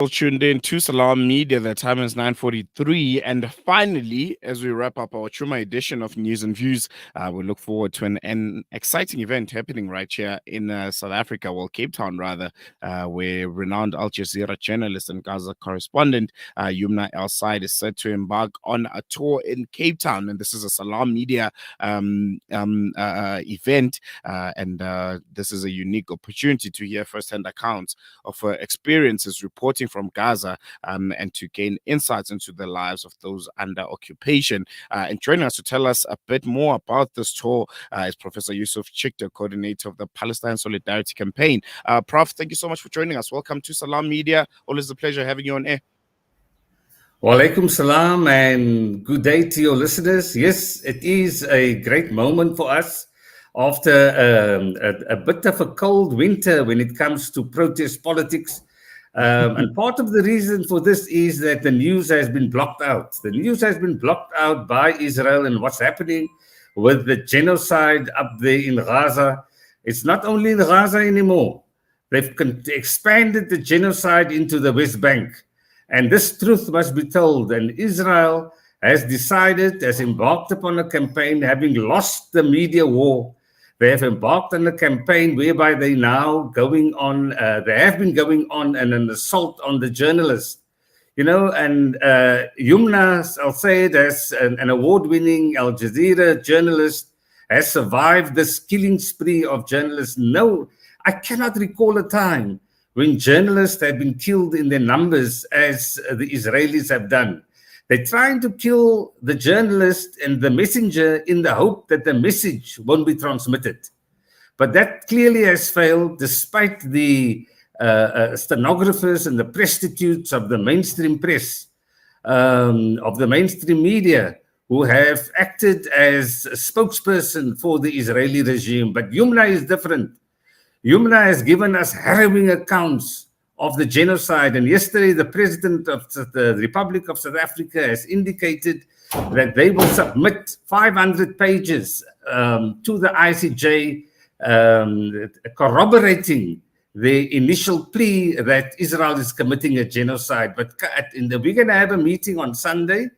Tuned in to Salam Media. The time is 9:43, and finally, as we wrap up our Chuma edition of News and Views, we look forward to an exciting event happening right here in South Africa, well, Cape Town rather, where renowned Al Jazeera journalist and Gaza correspondent Youmna El-Sayed is set to embark on a tour in Cape Town, and this is a Salam Media event, and this is a unique opportunity to hear firsthand accounts of experiences reporting from Gaza, and to gain insights into the lives of those under occupation. And joining us to tell us a bit more about this tour is Professor Yusuf Chikta, coordinator of the Palestine Solidarity Campaign. Prof, thank you so much for joining us. Welcome to Salam Media. Always a pleasure having you on air. Walaikum salam and good day to your listeners. Yes, it is a great moment for us after a bit of a cold winter when it comes to protest politics. And part of the reason for this is that the news has been blocked out. The news has been blocked out by Israel and what's happening with the genocide up there in Gaza. It's not only in Gaza anymore. They've expanded the genocide into the West Bank. And this truth must be told. And Israel has embarked upon a campaign, having lost the media war. They have embarked on a campaign whereby they have been going on an assault on the journalists. And Youmna El-Sayed, as an award-winning Al Jazeera journalist, has survived this killing spree of journalists. No, I cannot recall a time when journalists have been killed in their numbers as the Israelis have done. They're trying to kill the journalist and the messenger in the hope that the message won't be transmitted. But that clearly has failed, despite the stenographers and the prostitutes of the mainstream press, of the mainstream media, who have acted as a spokesperson for the Israeli regime. But Youmna is different. Youmna has given us harrowing accounts of the genocide. And yesterday, the president of the Republic of South Africa has indicated that they will submit 500 pages to the ICJ, corroborating the initial plea that Israel is committing a genocide. But we're going to have a meeting on Sunday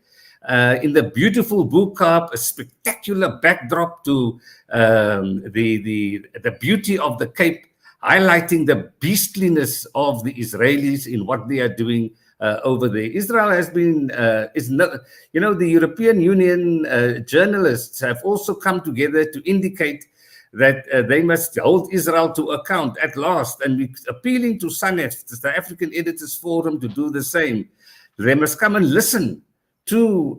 in the beautiful Bukab, a spectacular backdrop to the beauty of the Cape, highlighting the beastliness of the Israelis in what they are doing over there. Israel has been, the European Union journalists have also come together to indicate that they must hold Israel to account at last. And we're appealing to SANEF, the African Editors Forum, to do the same. They must come and listen to,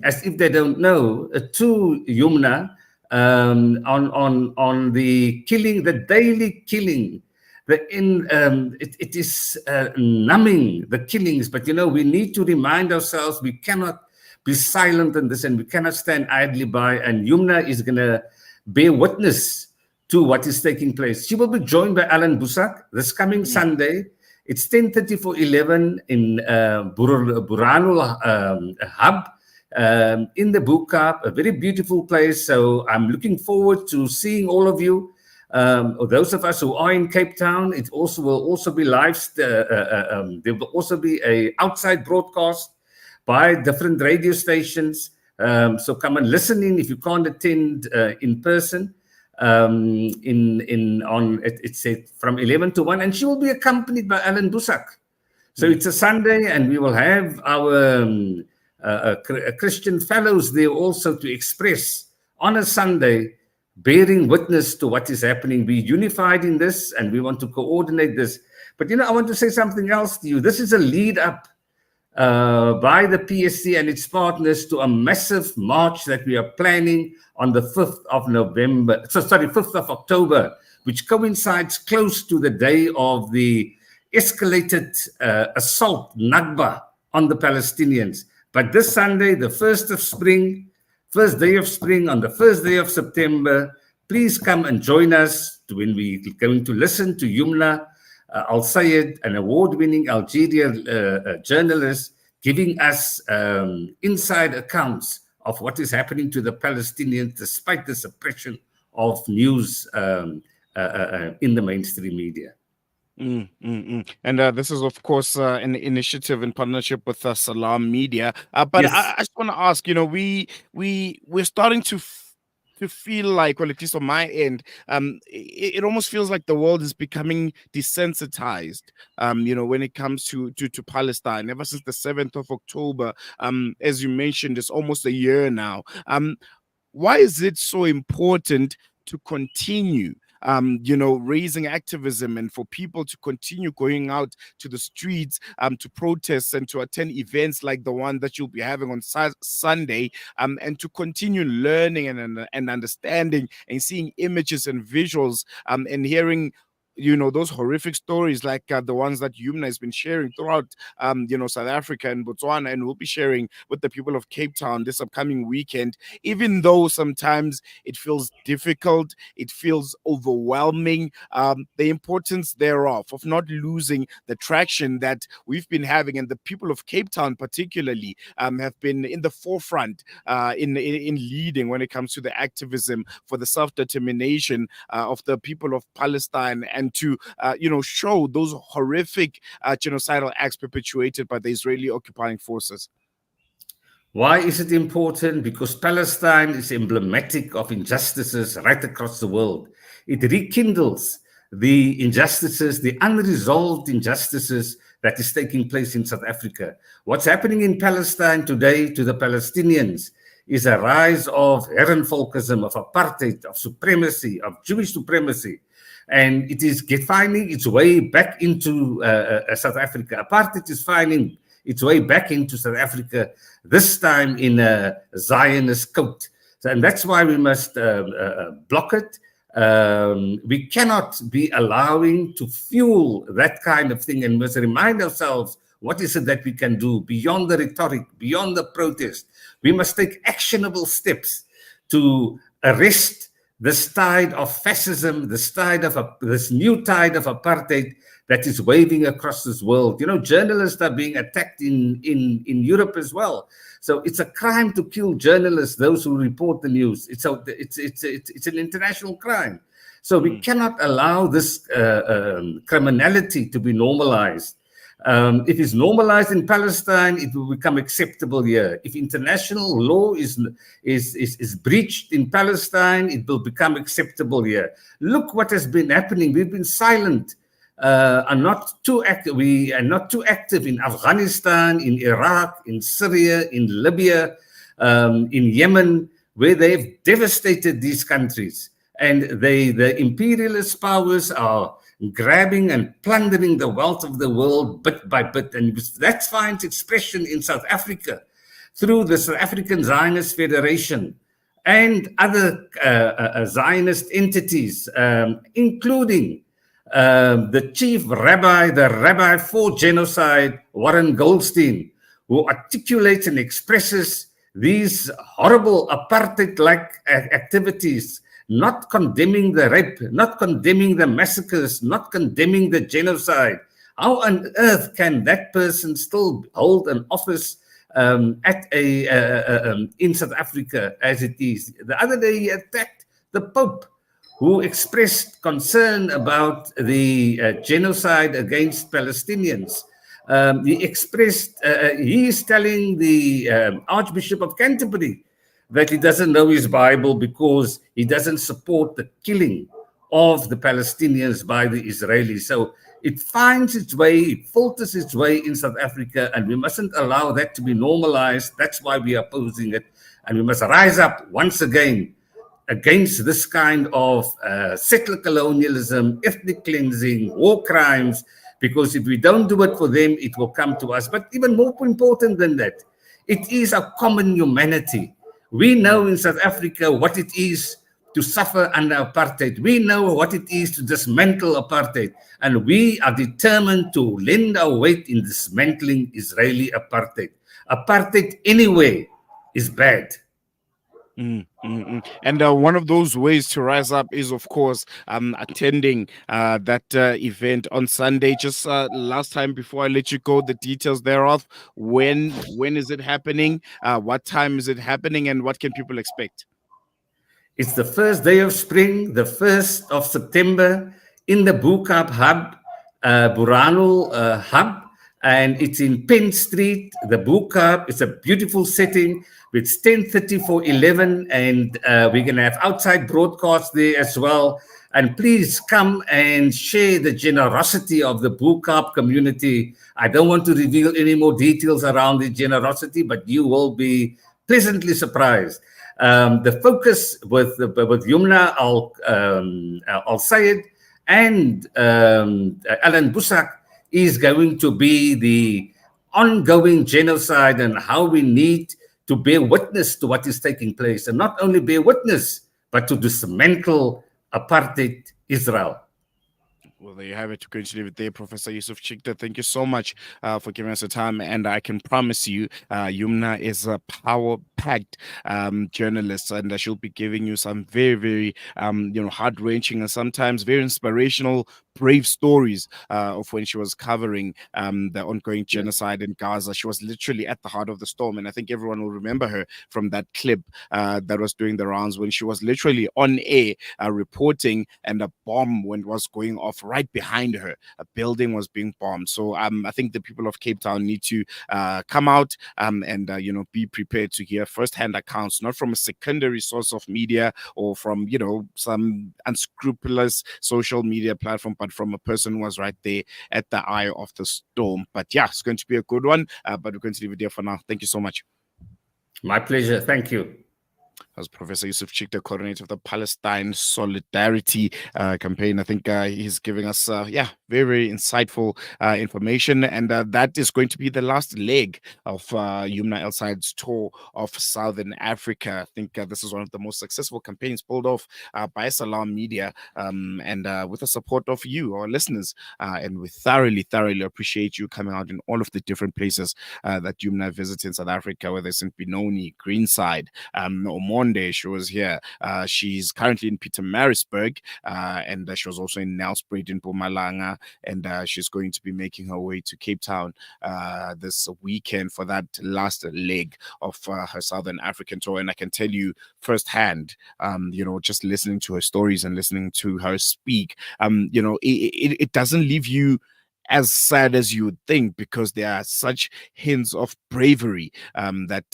as if they don't know, to Youmna, on the killing, the daily killing. It is numbing, the killings. But we need to remind ourselves we cannot be silent on this, and we cannot stand idly by. And Youmna is going to bear witness to what is taking place. She will be joined by Alan Busak this coming Sunday. It's 10:30 for 11 in Buranul Hub. In the Bukab, a very beautiful place. So I'm looking forward to seeing all of you. Or those of us who are in Cape Town, it will also be live. There will also be a outside broadcast by different radio stations. So come and listen in if you can't attend in person. It's from 11 to 1, and she will be accompanied by Alan Busak. So it's a Sunday, and we will have our Christian fellows there also to express on a Sunday, bearing witness to what is happening. We're unified in this, and we want to coordinate this. But I want to say something else to you. This is a lead up by the PSC and its partners to a massive march that we are planning on the 5th of October, which coincides close to the day of the escalated assault, Nakba, on the Palestinians. But this Sunday, the first day of spring, on the first day of September, please come and join us when we're going to listen to Youmna El-Sayed, an award-winning Algerian journalist, giving us inside accounts of what is happening to the Palestinians despite the suppression of news in the mainstream media. And this is, of course, an initiative in partnership with Salam Media. But Yes. I just want to ask, we're starting to feel like, well, at least on my end, it almost feels like the world is becoming desensitized. When it comes to Palestine, ever since the 7th of October, as you mentioned, it's almost a year now. Why is it so important to continue raising activism and for people to continue going out to the streets to protest and to attend events like the one that you'll be having on Sunday, and to continue learning and understanding and seeing images and visuals, and hearing those horrific stories like the ones that Youmna has been sharing throughout South Africa and Botswana, and we'll be sharing with the people of Cape Town this upcoming weekend. Even though sometimes it feels difficult, it feels overwhelming, the importance thereof of not losing the traction that we've been having, and the people of Cape Town particularly have been in the forefront in leading when it comes to the activism for the self-determination of the people of Palestine, and to show those horrific genocidal acts perpetuated by the Israeli occupying forces. Why is it important? Because Palestine is emblematic of injustices right across the world. It rekindles the injustices, the unresolved injustices that is taking place in South Africa. What's happening in Palestine today to the Palestinians is a rise of Herrenvolkism, of apartheid, of supremacy, of Jewish supremacy. And it is finding its way back into South Africa. Apartheid is finding its way back into South Africa, this time in a Zionist coat. And that's why we must block it. We cannot be allowing to fuel that kind of thing, and we must remind ourselves, what is it that we can do beyond the rhetoric, beyond the protest? We must take actionable steps to arrest this tide of fascism, this new tide of apartheid that is waving across this world. Journalists are being attacked in Europe as well. So it's a crime to kill journalists, those who report the news. It's an international crime. So we cannot allow this criminality to be normalized. If it's normalized in Palestine, it will become acceptable here. If international law is breached in Palestine, it will become acceptable here. Look what has been happening. We've been silent. Are not too active. We are not too active in Afghanistan, in Iraq, in Syria, in Libya, in Yemen, where they've devastated these countries. And the imperialist powers are grabbing and plundering the wealth of the world bit by bit. And that finds expression in South Africa through the South African Zionist Federation and other Zionist entities, including the chief rabbi, the rabbi for genocide, Warren Goldstein, who articulates and expresses these horrible apartheid-like activities, not condemning the rape, not condemning the massacres, not condemning the genocide. How on earth can that person still hold an office in South Africa as it is? The other day he attacked the Pope, who expressed concern about the genocide against Palestinians. He is telling the Archbishop of Canterbury that he doesn't know his Bible because he doesn't support the killing of the Palestinians by the Israelis. So it finds its way, it filters its way in South Africa, and we mustn't allow that to be normalized. That's why we are opposing it. And we must rise up once again against this kind of settler colonialism, ethnic cleansing, war crimes, because if we don't do it for them, it will come to us. But even more important than that, it is a common humanity. We know in South Africa what it is to suffer under apartheid. We know what it is to dismantle apartheid. And we are determined to lend our weight in dismantling Israeli apartheid. Apartheid anyway is bad. And one of those ways to rise up is, of course, attending that event on Sunday. Just last time before I let you go, the details thereof. When is it happening? What time is it happening? And what can people expect? It's the first day of spring, the 1st of September, in the Boekap Hub. Burano Hub, and it's in Penn Street. The book hub is a beautiful setting. It's 10:30 for 11, and we're going to have outside broadcast there as well. And please come and share the generosity of the book hub community. I don't want to reveal any more details around the generosity, but you will be pleasantly surprised. The focus with Youmna Al-Sayed and Alan Busak is going to be the ongoing genocide and how we need to bear witness to what is taking place, and not only bear witness, but to dismantle apartheid Israel. Well, there you have it. We're going to leave it there, Professor Yusuf Chikta. Thank you so much for giving us the time. And I can promise you, Youmna is a power-packed journalist, and she'll be giving you some very, very, heart-wrenching and sometimes very inspirational, brave stories of when she was covering the ongoing genocide in Gaza. She was literally at the heart of the storm, and I think everyone will remember her from that clip that was doing the rounds when she was literally on air reporting, and a bomb was going off right behind her. A building was being bombed. So I think the people of Cape Town need to come out and be prepared to hear firsthand accounts, not from a secondary source of media or from some unscrupulous social media platform, but from a person who was right there at the eye of the storm. But yeah, it's going to be a good one. But we're going to leave it there for now. Thank you so much. My pleasure. Thank you. As Professor Yusuf Chikta, coordinator of the Palestine Solidarity campaign. I think he's giving us, very, very insightful information. And that is going to be the last leg of Youmna El-Sayed's tour of Southern Africa. I think this is one of the most successful campaigns pulled off by Salam Media and with the support of you, our listeners. And we thoroughly, thoroughly appreciate you coming out in all of the different places that Youmna visits in South Africa, whether it's in Benoni, Greenside, or Monday, she was here. She's currently in Pietermaritzburg, and she was also in Nelspruit in Mpumalanga, and she's going to be making her way to Cape Town this weekend for that last leg of her Southern African tour. And I can tell you firsthand, just listening to her stories and listening to her speak, it doesn't leave you as sad as you would think, because there are such hints of bravery that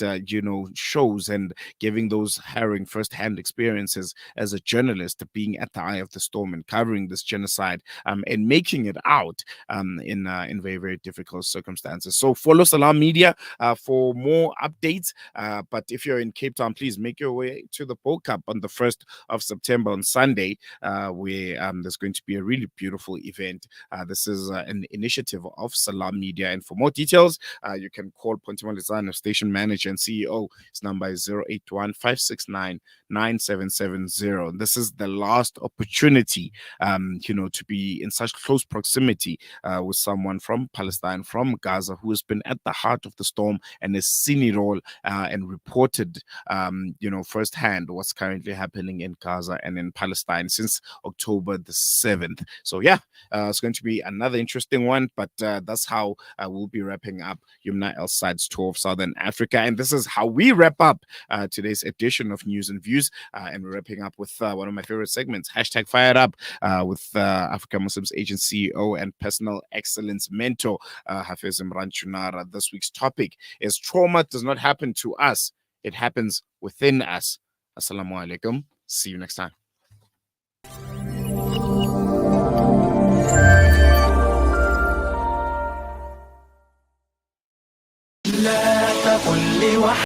shows, and giving those harrowing first-hand experiences as a journalist, being at the eye of the storm and covering this genocide and making it out in very, very difficult circumstances. So follow Salam Media for more updates. But if you're in Cape Town, please make your way to the Bowl Cup on the 1st of September on Sunday, where there's going to be a really beautiful event. This is an initiative of Salam Media, and for more details you can call Pontima Lizana, station manager and CEO. His number is 081-569-9770. This is the last opportunity to be in such close proximity with someone from Palestine, from Gaza, who has been at the heart of the storm and has seen it all and reported firsthand what's currently happening in Gaza and in Palestine since October the 7th. So yeah, it's going to be another interesting one, but that's how we'll be wrapping up Youmna El-Sayed's tour of Southern Africa. And this is how we wrap up today's edition of News and Views. And we're wrapping up with one of my favorite segments, hashtag Fired Up, with Africa Muslims Agency CEO and personal excellence mentor, Hafiz Imran Chunara. This week's topic is trauma does not happen to us, it happens within us. Assalamu alaikum. See you next time. لا تقل لي